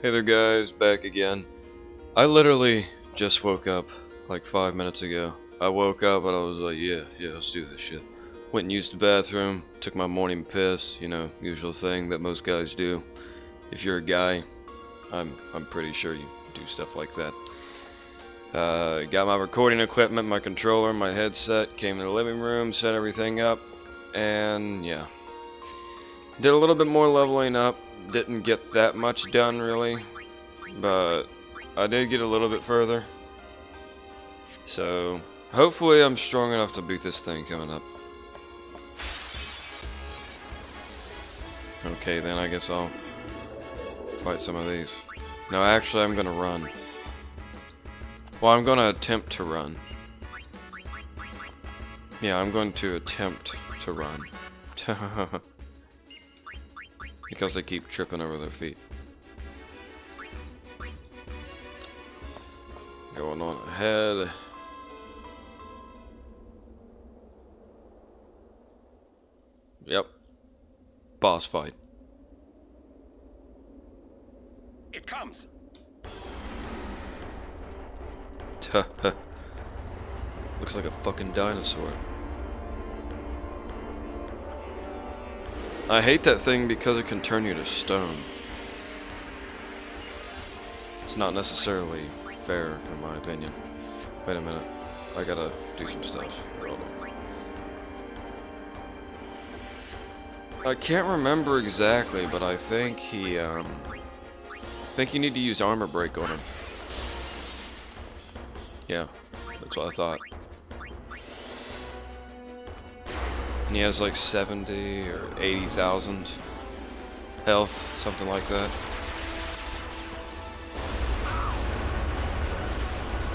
Hey there guys, back again. I literally just woke up like 5 minutes ago. I woke up and I was like, yeah, let's do this shit. Went and used the bathroom, took my morning piss, you know, usual thing that most guys do. If you're a guy, I'm pretty sure you do stuff like that. Got my recording equipment, my controller, my headset, came to the living room, set everything up, and yeah. Did a little bit more leveling up. Didn't get that much done really, but I did get a little bit further. So hopefully I'm strong enough to beat this thing coming up. Okay, then I guess I'll fight some of these. No, actually I'm gonna run. Well, I'm gonna attempt to run. Yeah, I'm going to attempt to run. Because they keep tripping over their feet. Going on ahead. Yep. Boss fight. It comes. Looks like a fucking dinosaur. I hate that thing because it can turn you to stone. It's not necessarily fair, in my opinion. Wait a minute. I gotta do some stuff. Hold on. I can't remember exactly, but I think he, I think you need to use armor break on him. Yeah, that's what I thought. And he has like 70 or 80,000 health, something like that.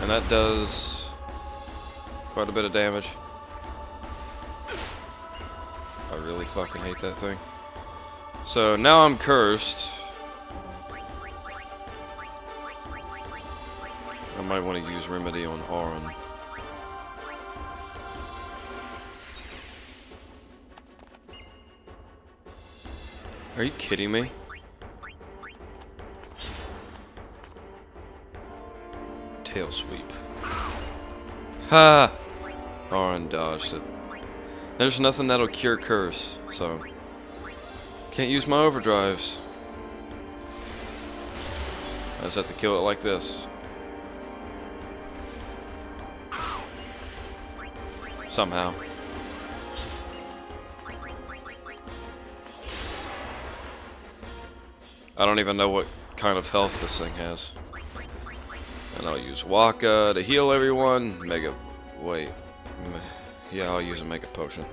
And that does quite a bit of damage. I really fucking hate that thing. So now I'm cursed. I might want to use Remedy on Auron. Are you kidding me? Tail sweep. Ha! Auron dodged it. There's nothing that'll cure curse, so can't use my overdrives. I just have to kill it like this. Somehow. I don't even know what kind of health this thing has. And I'll use Waka to heal everyone. Mega... Wait. Yeah, I'll use a Mega Potion.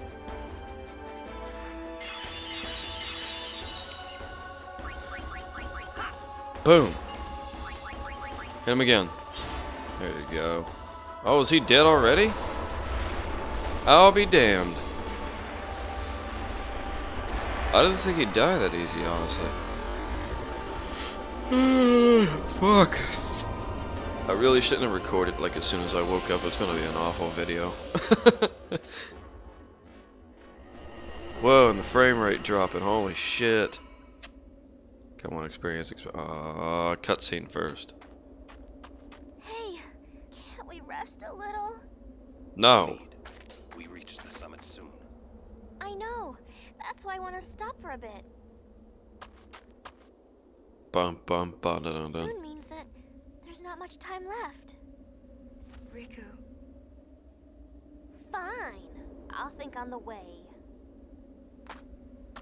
Boom! Hit him again. There you go. Oh, is he dead already? I'll be damned. I didn't think he'd die that easy, honestly. Fuck. I really shouldn't have recorded like as soon as I woke up. It's gonna be an awful video. Whoa, and the frame rate dropping. Holy shit. Come on, experience. Cutscene first. Hey, can't we rest a little? No. We reach the summit soon. I know. That's why I want to stop for a bit. Bum bum bum dun dun dun. Soon means that there's not much time left. Riku. Fine. I'll think on the way.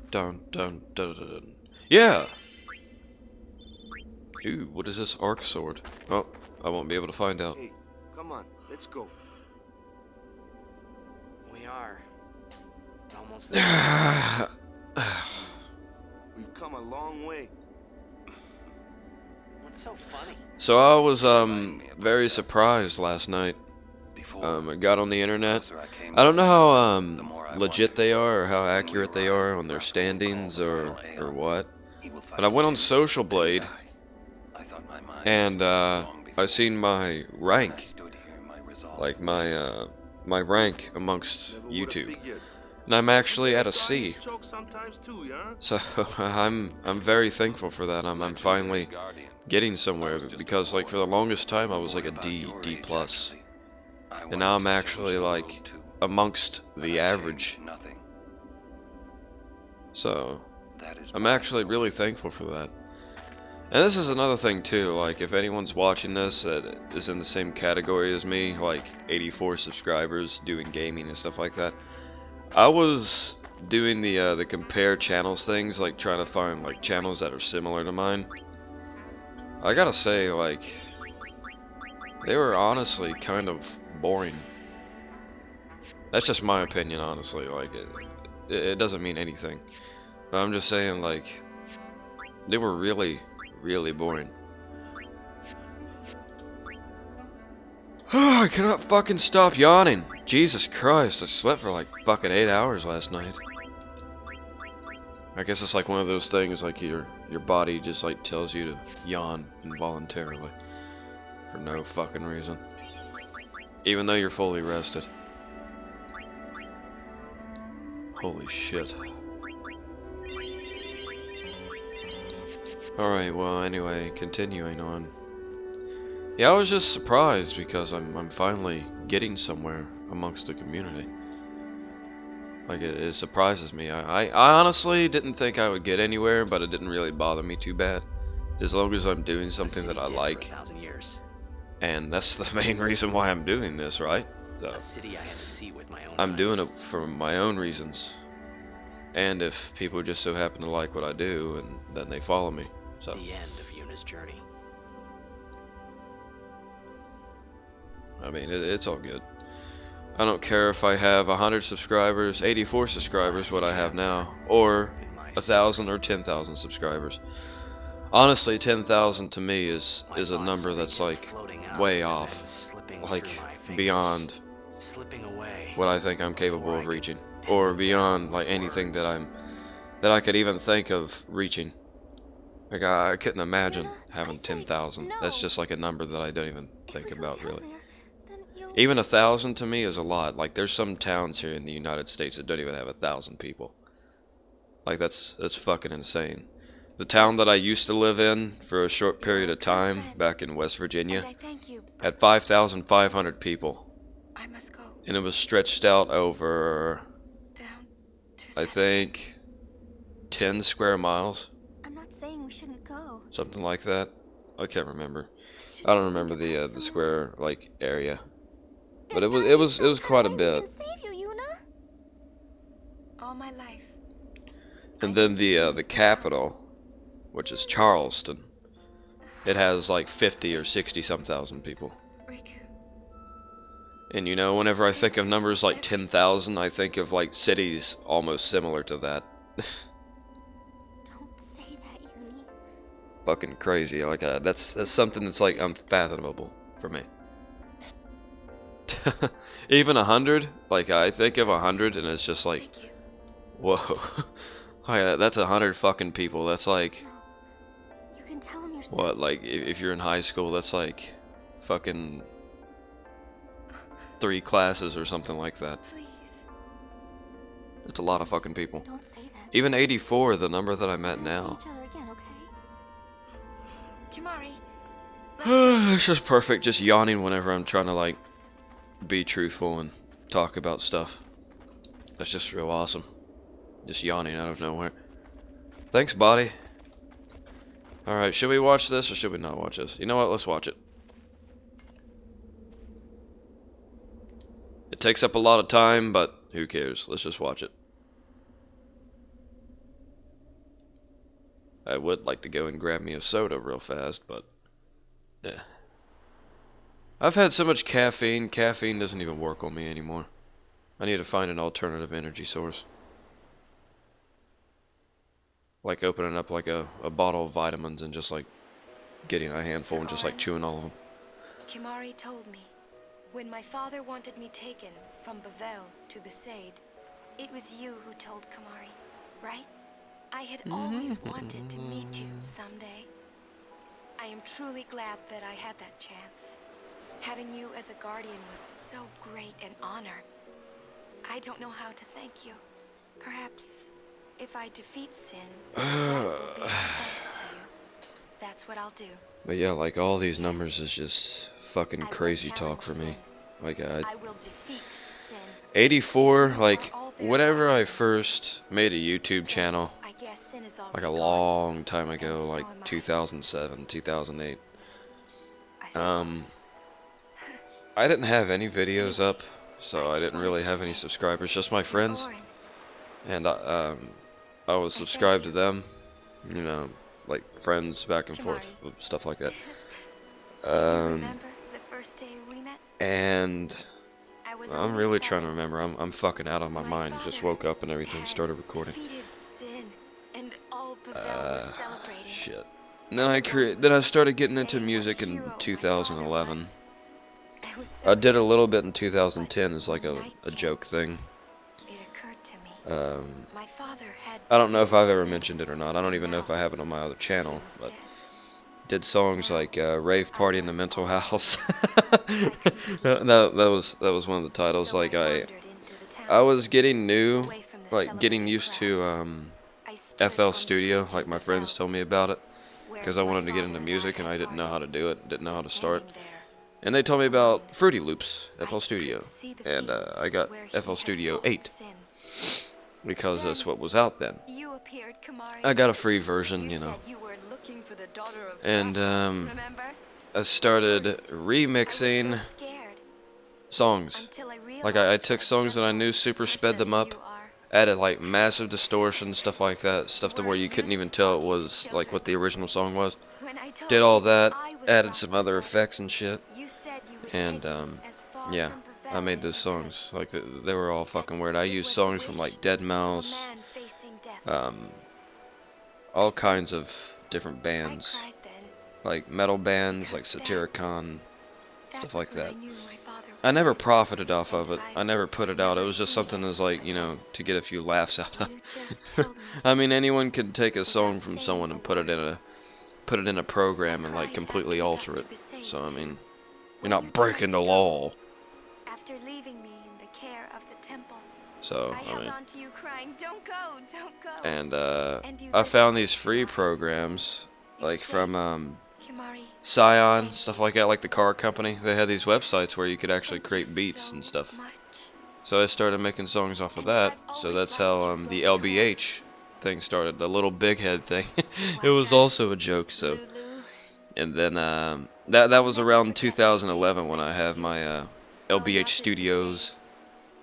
Dun dun dun dun dun. Yeah. Ooh, what is this arc sword? Oh, I won't be able to find out. Hey, come on, let's go. We are almost there. We've come a long way. What's so funny? So I was very surprised last night. I got on the internet. I don't know how legit they are or how accurate they are on their standings or what. But I went on Social Blade and I seen my rank, like my rank amongst YouTube, and I'm actually at a Guardians C. choke sometimes too, yeah? So I'm very thankful for that. I'm finally getting somewhere because like for the longest time I was like a D plus, and now I'm actually like amongst the average. So I'm actually really thankful for that. And this is another thing too, like if anyone's watching this that is in the same category as me, like 84 subscribers doing gaming and stuff like that. I was doing the compare channels things, like trying to find like channels that are similar to mine. I gotta say, like, they were honestly kind of boring. That's just my opinion, honestly. Like, it doesn't mean anything. But I'm just saying, like, they were really, really boring. I cannot fucking stop yawning. Jesus Christ, I slept for like fucking 8 hours last night. I guess it's like one of those things, like your body just like tells you to yawn involuntarily for no fucking reason, even though you're fully rested. Holy shit. Alright, well anyway, continuing on. Yeah, I was just surprised because I'm finally getting somewhere amongst the community. Like it surprises me. I honestly didn't think I would get anywhere, but it didn't really bother me too bad. As long as I'm doing something that I like. And that's the main reason why I'm doing this, right? So, A city I had to see with my own I'm eyes. doing it for my own reasons. And if people just so happen to like what I do, and then they follow me. So The end of Yuna's journey. I mean, it's all good. I don't care if I have 100 subscribers, 84 subscribers, what I have now, or 1,000 or 10,000 subscribers. Honestly, 10,000 to me is a number that's like way off, like beyond what I think I'm capable of reaching, or beyond like anything that I could even think of reaching. Like I couldn't imagine having 10,000. That's just like a number that I don't even think about really. Even 1,000 to me is a lot. Like there's some towns here in the United States that don't even have 1,000 people. Like that's fucking insane. The town that I used to live in for a short period of time back in West Virginia had 5,500 people. I must go And it was stretched out over, down to I think, 10 square miles. I'm not saying we shouldn't go. Something like that. I can't remember. I don't remember the square like area. But it was quite a bit. Save you, Yuna. All my life. And then the capital, which is Charleston, it has like 50 or 60 some thousand people. Riku. And you know, whenever I think of numbers like 10,000, I think of like cities almost similar to that. Don't say that, Yuni. Fucking crazy. Like that's something that's like unfathomable for me. Even 100, like I think of 100 and it's just like, Thank you. whoa. Oh, that's 100 fucking people. That's like, No. You can tell him yourself. what, like if you're in high school, that's like fucking 3 classes or something like that. Please. It's a lot of fucking people. Don't say that. Even 84, the number that I'm at We'll now. see each other again, okay? Kimari. It's just perfect, just yawning whenever I'm trying to like be truthful and talk about stuff. That's just real awesome. Just yawning out of nowhere. Thanks, body. Alright, should we watch this or should we not watch this? You know what, let's watch it. It takes up a lot of time, but who cares? Let's just watch it. I would like to go and grab me a soda real fast, but yeah. I've had so much caffeine doesn't even work on me anymore. I need to find an alternative energy source. Like opening up like a bottle of vitamins and just like getting a handful and just like chewing all of them. Kimari told me, when my father wanted me taken from Bavel to Besaid, it was you who told Kimari, right? I had always wanted to meet you someday. I am truly glad that I had that chance. Having you as a guardian was so great an honor. I don't know how to thank you. Perhaps if I defeat sin, that will be my thanks to you. That's what I'll do. But yeah, like all these numbers is just fucking I will crazy talk challenge for me. sin. Like I will defeat sin. 84, You like are all there whenever I watching us. first made a YouTube channel, I guess sin is like a already gone. long time ago, And so like am I. 2007, 2008. I suppose. I didn't have any videos Anyway, up, so I just didn't wanted really to have any say subscribers, just my you're friends, Orin. and I was thank subscribed to you. them, you know, like friends back and forth, Kimari. stuff like that. Do you remember the first day we met? And I was I'm only really trying to 7. remember. I'm fucking out of my mind. Just father woke up and everything had started recording. defeated sin, and all Bavel was celebrating. Shit. And then I started getting into music in 2011. I was I did a so little bit in 2010 as like When a night came, joke thing. It occurred to me. Um, My father had I don't know if I've defeated ever sin, mentioned it or not. I don't and even know if I now have it on my other he channel, was but dead. did songs Now, like Rave I Party in the was Mental all House. alone. I couldn't sleep. that was one of the titles. So Like I wandered into the town, I was getting new, away from the like getting celebrating used to crowds. I stood FL on the Studio, bridge like in my friends Bavel, told me about it, where because I my wanted to get father into and music and had I didn't know how to parted. do it, didn't know how to start. Standing there, And they told me alone, about Fruity Loops, FL I Studio, could see the and I fields got where he FL had Studio fought 8 sin. because that's Then what was out then. you appeared, Kamari. I got a free version, You you know, said you were looking for the daughter of and Graskell, remember? I started At first, I was remixing so scared songs. until I Like realized I what took a songs that I gentle knew, super sped person them up, you are. added like massive distortion, stuff like that, stuff to You where were you couldn't used even to tell it talking to was like what children. the original song was. When I told Did all you that that, I was added some Graskell's other daughter, effects and shit, you said you would and take me as far yeah, from I Bavel made as those you could. songs. Like they were all fucking weird. I It used was the songs from wish like Dead of a Mouse, man facing death. all I kinds think of different I bands, cried then, like metal bands, like because then, Satyricon, that stuff was like when that. I knew my father was I never dead, profited off and of it. I never put it out. It never was just see something it that's like, you again. know, to get a few laughs out of. You just held me I mean, anyone could take a without song from saying someone a and put it word. in a I program and like cried completely after we alter got it. to Besaid, So I too, mean, you're when not you tried breaking to the go. law. After leaving me in the care of the temple, So I I held mean, on to you crying, "Don't go, don't go." and And you I found listened, these free Kimari. programs You like from stayed. Kimari, Scion, thank stuff you. like that, like the car company. They had these websites where you could actually Thank you create beats so and stuff. much. So I started making songs off of And that. I've So always that's liked how your the broken heart. LBH thing started, the little big head thing. It Like was a also a joke. So, Lulu. and then that I'll was never around forget my days 2011 when spent I with had you, my growing LBH up in Studios, Besaid.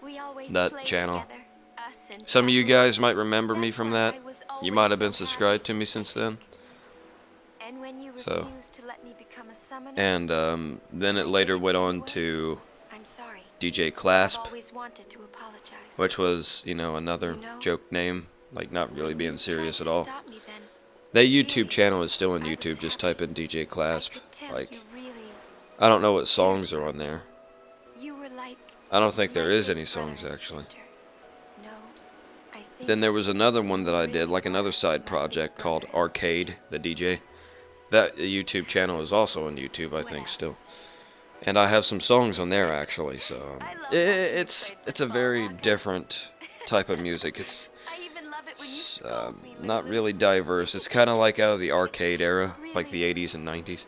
We always that played channel. together, us and Some of you Chapu. guys might remember me That's from why that. I was You always might have so been subscribed to happy, me I since think. then. And when you So, refused to let me become a summoner, and then and it I later did it went on anyway, to I'm sorry. DJ I've Clasp, always wanted to apologize. which was, you know, another You know, joke name, like not really when being you serious tried at to all. stop me then, That YouTube really, channel is still on I was YouTube. Just happy. type in DJ I Clasp. could tell Like, you really I don't know what cared songs are about on me. there. You were like I don't think my there is big any brother songs and actually. sister. No, I think Then there was another one that I you did, really like another were side my big project brother called and Arcade, sister. the DJ. That YouTube channel is also on YouTube, I What think, still. else? And I have some songs on there actually. So I love watching you it's play it's a football, very Waka. different type of music. It's I even love it when you scold me, not Lulu. really diverse. It's kind of like out of the arcade era, like the Really, 80s and 90s,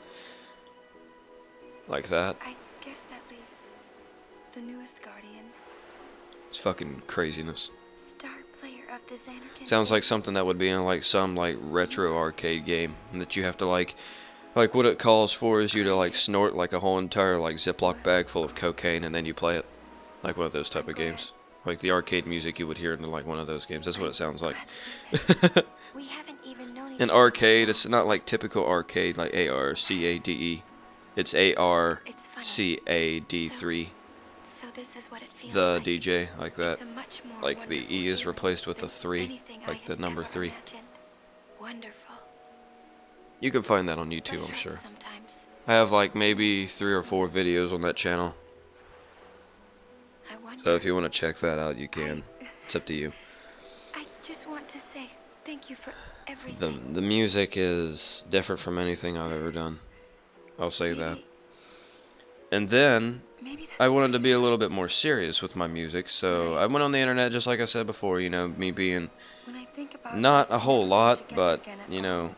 like that. I guess that leaves the newest guardian, It's fucking craziness. star player of the Zanarkand. Sounds like something that would be in like some like retro arcade game, and that you have to like what it calls for is you to like snort like a whole entire like Ziploc bag full of cocaine and then you play it, like one of those type of games, like the arcade music you would hear in like one of those games. That's what it sounds like. We haven't even known each An other arcade, that it's not like typical arcade like ARCADE. It's ARCAD3, It's funny. So this is what it feels the like. DJ, like that. It's a much more Like the wonderful E is feeling replaced with a than 3, anything like I the had number ever 3. imagined. Wonderful. You can find that on But YouTube, it I'm hurts sure. sometimes. I have like maybe 3 or 4 videos on that channel. I wonder. So if you want to check that out, you can. It's up to you. I just want to say thank you for everything. The music is different from anything I've ever done. I'll say that. And then Maybe that's I what wanted to be a really little bit happens. more serious with my music, so I went on the internet just like I said before, you know, me being When I think about not us a whole never being lot, together but again at you all. know,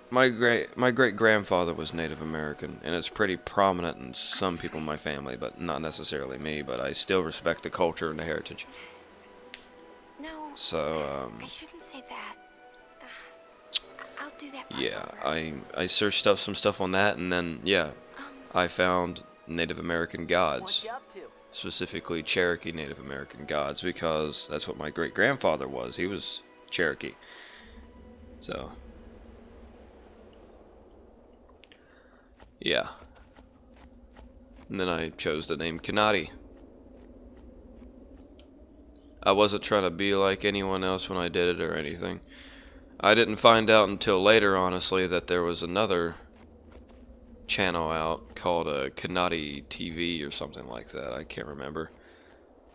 my great grandfather was Native American, and it's pretty prominent in some people in my family, but not necessarily me. But I still respect the culture and the heritage. No, So I shouldn't say that. I'll do that part yeah, over. I searched up some stuff on that, and then yeah, Um, I found Native American What gods, you up to? specifically Cherokee Native American gods, because that's what my great grandfather was. He was Cherokee. So yeah, and then I chose the name Kanati. I wasn't trying to be like anyone else when I did it or anything. I didn't find out until later, honestly, that there was another channel out called Kanati TV or something like that. I can't remember.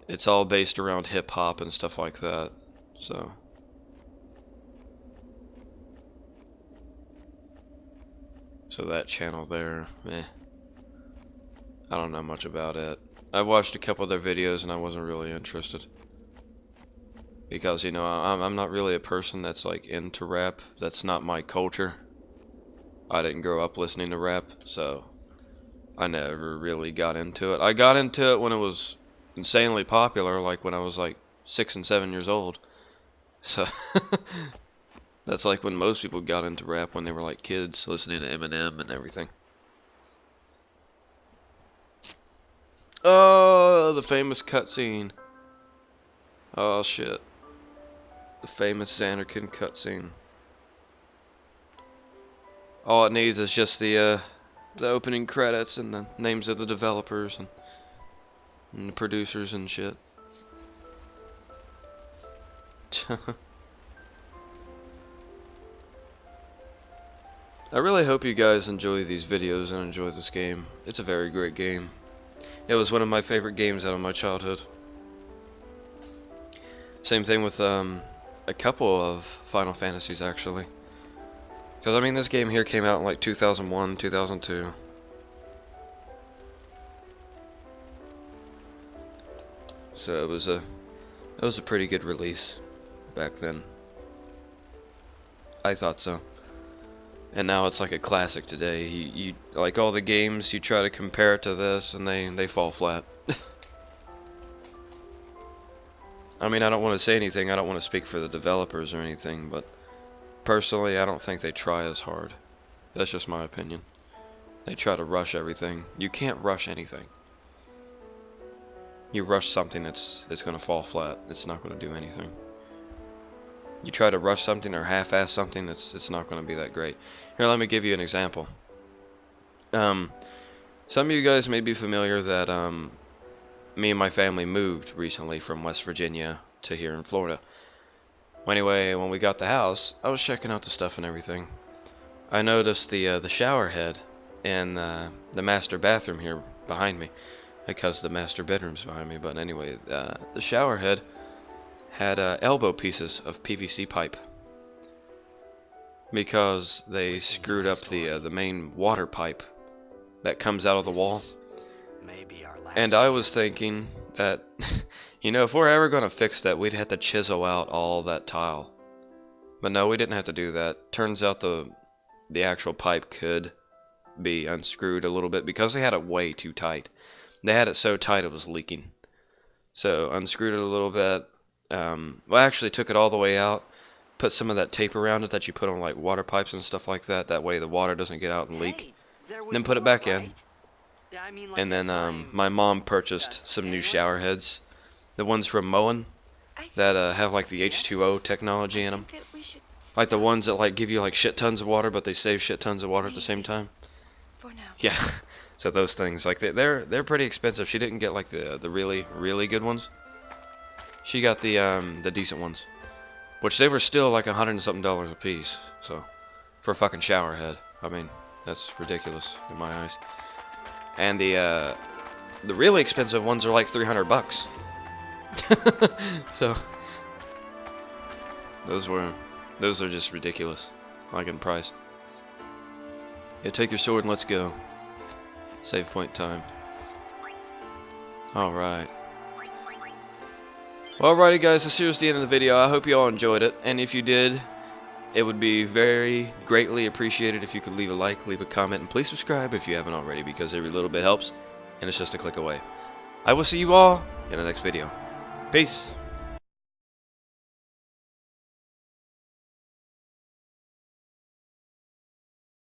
It's all based around hip hop and stuff like that. So that channel there, I don't know much about it. I watched a couple of their videos and I wasn't really interested. Because, you know, I'm not really a person that's like into rap. That's not my culture. I didn't grow up listening to rap, so I never really got into it. I got into it when it was insanely popular, like when I was like 6 and 7 years old. So that's like when most people got into rap, when they were like kids, listening to Eminem and everything. Oh, the famous cutscene. Oh shit. The famous Zanarkand cutscene. All it needs is just the opening credits and the names of the developers and the producers and shit. I really hope you guys enjoy these videos and enjoy this game. It's a very great game. It was one of my favorite games out of my childhood. Same thing with a couple of Final Fantasies actually. Because I mean this game here came out in like 2001, 2002. So it was a pretty good release back then. I thought so. And now it's like a classic today. You like all the games, you try to compare it to this and they fall flat. I mean, I don't want to say anything. I don't want to speak for the developers or anything, but personally, I don't think they try as hard. That's just my opinion. They try to rush everything. You can't rush anything. You rush something, it's going to fall flat. It's not going to do anything. You try to rush something or half-ass something, it's not going to be that great. Here, let me give you an example. Some of you guys may be familiar that me and my family moved recently from West Virginia to here in Florida. Well, anyway, when we got the house, I was checking out the stuff and everything. I noticed the shower head in the master bathroom here behind me, because the master bedroom's behind me. But anyway, the shower head had elbow pieces of PVC pipe because they screwed up the main water pipe that comes out of the wall. Maybe our last And I was chance. thinking that, you know, if we're ever going to fix that, we'd have to chisel out all that tile. But no, we didn't have to do that. Turns out the actual pipe could be unscrewed a little bit because they had it way too tight. They had it so tight it was leaking. So unscrewed it a little bit. Well, I actually took it all the way out. Put some of that tape around it that you put on like water pipes and stuff like that. That way the water doesn't get out and leak. Hey, there was Then put it more, back in. right? I mean, like And that then time. my mom purchased some new shower heads. The ones from Moen that have like the H2O technology in them. that we should Like the stop ones that like give you like shit tons of water, but they save shit tons of water at the same time. for now. Yeah. So those things, like they're pretty expensive. She didn't get like the really good ones. She got the decent ones, which they were still like $100 and something a piece. So for a fucking shower head, I mean that's ridiculous in my eyes. And the really expensive ones are like $300. So those are just ridiculous, like in price. Yeah, take your sword and let's go. Save point time. Alright. Well, alrighty guys, this here's the end of the video. I hope you all enjoyed it, and if you did, it would be very greatly appreciated if you could leave a like, leave a comment, and please subscribe if you haven't already, because every little bit helps, and it's just a click away. I will see you all in the next video. Peace!